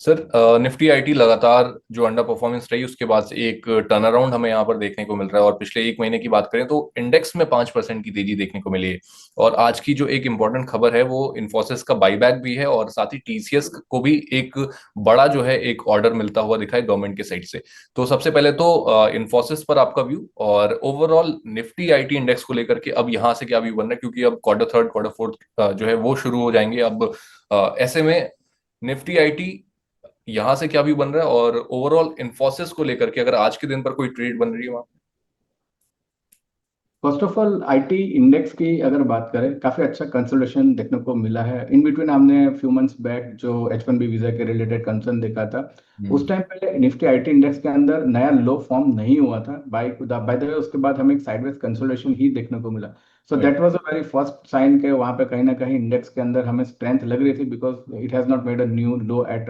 Sir, Nifty IT लगातार जो under performance रही उसके बाद से एक टर्न अराउंड हमें यहाँ पर देखने को मिल रहा है। और पिछले एक महीने की बात करें तो इंडेक्स में 5% की तेजी देखने को मिली है। और आज की जो एक इंपॉर्टेंट खबर है वो इन्फोसिस का बाईबैक भी है, और साथ ही टीसीएस को भी एक बड़ा जो है एक ऑर्डर मिलता हुआ दिखा है गवर्नमेंट के साइड से। तो सबसे पहले तो इन्फोसिस पर आपका व्यू, और ओवरऑल निफ्टी आईटी इंडेक्स को लेकर के अब यहाँ से क्या व्यू बन रहा है, क्योंकि अब क्वार्टर थर्ड क्वार्टर फोर्थ जो है वो शुरू हो जाएंगे अब। ऐसे में निफ्टी आईटी यहां से क्या व्यू बन रहा है, और ओवरऑल इन्फोसिस को लेकर के अगर आज के दिन पर कोई ट्रेड बन रही है वहां। First of all IT index की अगर बात करें, काफी अच्छा कंसोलिडेशन देखने को मिला है। इन बिटवीन हमने फ्यू मंथ्स बैक जो H1B वीजा के रिलेटेड कंसर्न देखा था, हम्म। उस टाइम पे निफ्टी आईटी इंडेक्स के अंदर नया लो फॉर्म नहीं हुआ था। बाय द वे उसके बाद हमें एक साइडवेज कंसोलिडेशन ही देखने को मिला। So right. That was a very first sign के वहां पे कहीं ना कहीं इंडेक्स के अंदर हमें स्ट्रेंथ लग रही थी, because it has not made a new low at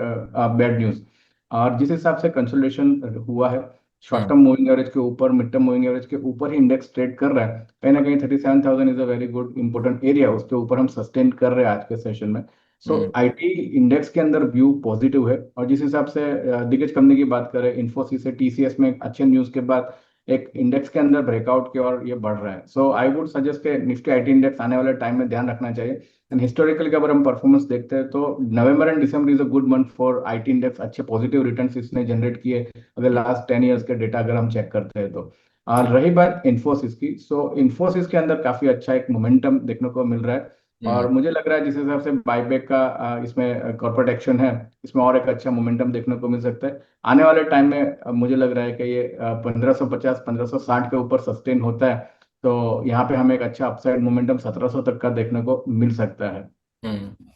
bad news. और जिस हिसाब से कंसोलिडेशन हुआ है, short hmm. Term moving average के ऊपर, मिड टर्म मूविंग एवरेज के ऊपर ही इंडेक्स ट्रेड कर रहा है। कहीं ना कहीं 37,000 is a very good important area, उसके ऊपर हम सस्टेन कर रहे हैं आज के सेशन में। सो हम्म। आईटी इंडेक्स के अंदर व्यू पॉजिटिव है। और जिस हिसाब से दिग्गज कंपनी की बात करें, इन्फोसिस से टीसीएस में अच्छे न्यूज के बाद एक इंडेक्स के अंदर ब्रेकआउट की ओर ये बढ़ रहा है। सो आई वुड सजेस्ट कि निफ्टी आईटी इंडेक्स आने वाले टाइम में ध्यान रखना चाहिए। एंड हिस्टोरिकली अगर हम परफॉर्मेंस देखते हैं तो November and December is a good month for IT index. अच्छे पॉजिटिव रिटर्न्स इसने जनरेट किए अगर लास्ट 10 ईयर्स के डेटा अगर हम चेक करते हैं तो। और रही बात इन्फोसिस की, सो इन्फोसिस के अंदर काफी अच्छा एक मोमेंटम देखने को मिल रहा है। हम्म। और मुझे लग रहा है जिस हिसाब से बाईबैक का इसमें कॉर्पोरेट एक्शन है, इसमें और एक अच्छा मोमेंटम देखने को मिल सकता है आने वाले टाइम में। मुझे लग रहा है कि ये 1550 1560 के ऊपर सस्टेन होता है, तो यहाँ पे हमें एक अच्छा अपसाइड मोमेंटम 1700 तक का देखने को मिल सकता है। हम्म।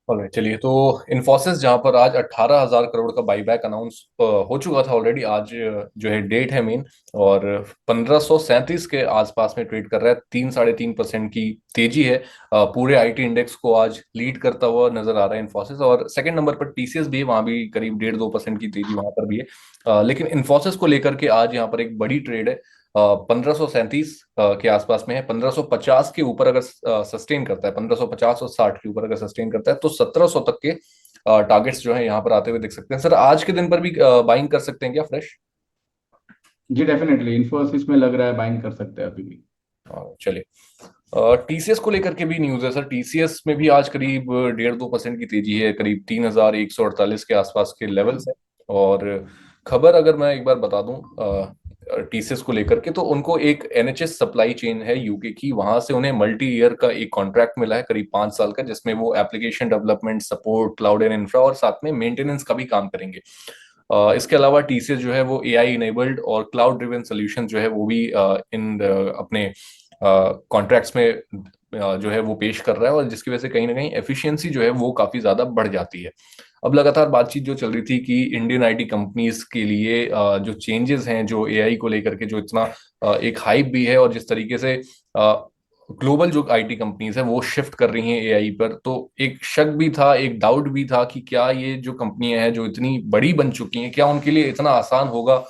ऑलराइट, चलिए। तो इन्फोसिस जहां पर आज 18,000 करोड़ का बाईबैक अनाउंस हो चुका था ऑलरेडी, आज जो है डेट है मेन, और 1537 के आसपास में ट्रेड कर रहा है। 3 साढ़े 3% की तेजी है। पूरे आईटी इंडेक्स को आज लीड करता हुआ नजर आ रहा है इन्फोसिस, और सेकंड नंबर पर टीसीएस भी है, वहां भी करीब 1.5-2% की तेजी वहां पर भी है। लेकिन इन्फोसिस को लेकर के आज यहाँ पर एक बड़ी ट्रेड है। 1537 के आसपास में है। 1550 के ऊपर अगर सस्टेन करता है, 1550 और 60 के ऊपर अगर सस्टेन करता है तो 1700 तक के टारगेट्स जो है यहाँ पर आते हुए दिख सकते हैं। सर, आज के दिन पर भी बाइंग कर सकते हैं क्या फ्रेश? जी डेफिनेटली इन्फोसिस में लग रहा है बाइंग कर सकते हैं अभी भी। चलिए। टीसीएस को लेकर के भी न्यूज है सर। टीसीएस में भी आज करीब 1.5-2% की तेजी है, करीब 3,148 के आसपास के लेवल्स है। और खबर अगर मैं एक बार बता दूं टीसीएस को लेकर के, तो उनको एक एनएचएस सप्लाई चेन है यूके की, वहां से उन्हें मल्टी ईयर का एक कॉन्ट्रैक्ट मिला है करीब 5 साल का, जिसमें वो application development, support, cloud and infra और साथ में मेंटेनेंस का भी काम करेंगे। इसके अलावा टीसीएस जो है वो एआई इनेबल्ड और क्लाउड ड्रिवन सोल्यूशन जो है वो भी इन अपने कॉन्ट्रैक्ट्स में जो है वो पेश कर रहा है, और जिसकी वजह से कहीं ना कहीं एफिशिएंसी जो है वो काफी ज्यादा बढ़ जाती है। अब लगातार बातचीत जो चल रही थी कि इंडियन आईटी कंपनीज के लिए जो चेंजेस हैं जो एआई को लेकर के, जो इतना एक हाइप भी है, और जिस तरीके से ग्लोबल जो आईटी कंपनीज है वो शिफ्ट कर रही हैं एआई पर, तो एक शक भी था, एक डाउट भी था कि क्या ये जो कंपनियां हैं जो इतनी बड़ी बन चुकी हैं, क्या उनके लिए इतना आसान होगा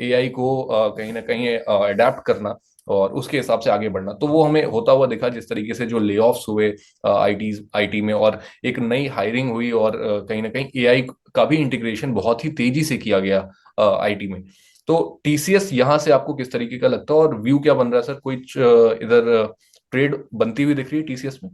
एआई को कहीं ना कहीं अडेप्ट करना और उसके हिसाब से आगे बढ़ना। तो वो हमें होता हुआ दिखा, जिस तरीके से जो ले ऑफ्स हुए आईटी में, और एक नई हायरिंग हुई, और कहीं ना कहीं एआई का भी इंटीग्रेशन बहुत ही तेजी से किया गया आईटी में। तो टीसीएस यहाँ से आपको किस तरीके का लगता है, और व्यू क्या बन रहा है सर? कोई इधर ट्रेड बनती हुई दिख रही है टीसीएस में?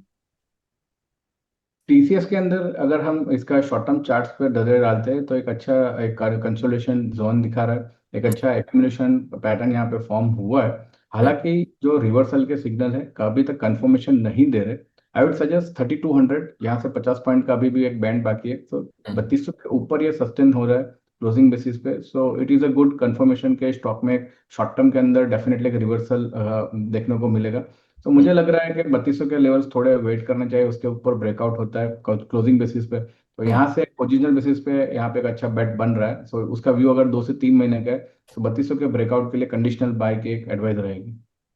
टीसीएस के अंदर अगर हम इसका शॉर्ट टर्म चार्ट्स पे नजर डालते हैं तो एक अच्छा एक कंसोलिडेशन जोन दिखा रहा है, एक अच्छा एक्यूमुलेशन पैटर्न यहाँ पे फॉर्म हुआ है। हम्म। हालांकि जो रिवर्सल के सिग्नल है अभी तक कंफर्मेशन नहीं दे रहे। आई वुड सजेस्ट 3200, यहाँ से 50 पॉइंट का भी एक बैंड बाकी है, तो हम्म। 3200 के ऊपर ये सस्टेन हो रहा है क्लोजिंग बेसिस पे। So it is a good confirmation के स्टॉक में शॉर्ट टर्म के अंदर डेफिनेटली एक रिवर्सल देखने को मिलेगा। तो हम्म। मुझे लग रहा है कि 3200 के लेवल्स थोड़े वेट करना चाहिए, उसके ऊपर ब्रेकआउट होता है क्लोजिंग बेसिस पे। तो हम्म। यहाँ से पोजिशनल बेसिस पे यहाँ पे एक अच्छा बेट बन रहा है। सो उसका व्यू अगर 2 से 3 महीने का है, तो 3200 के ब्रेकआउट के लिए कंडीशनल बाय की एक एडवाइस रहेगी।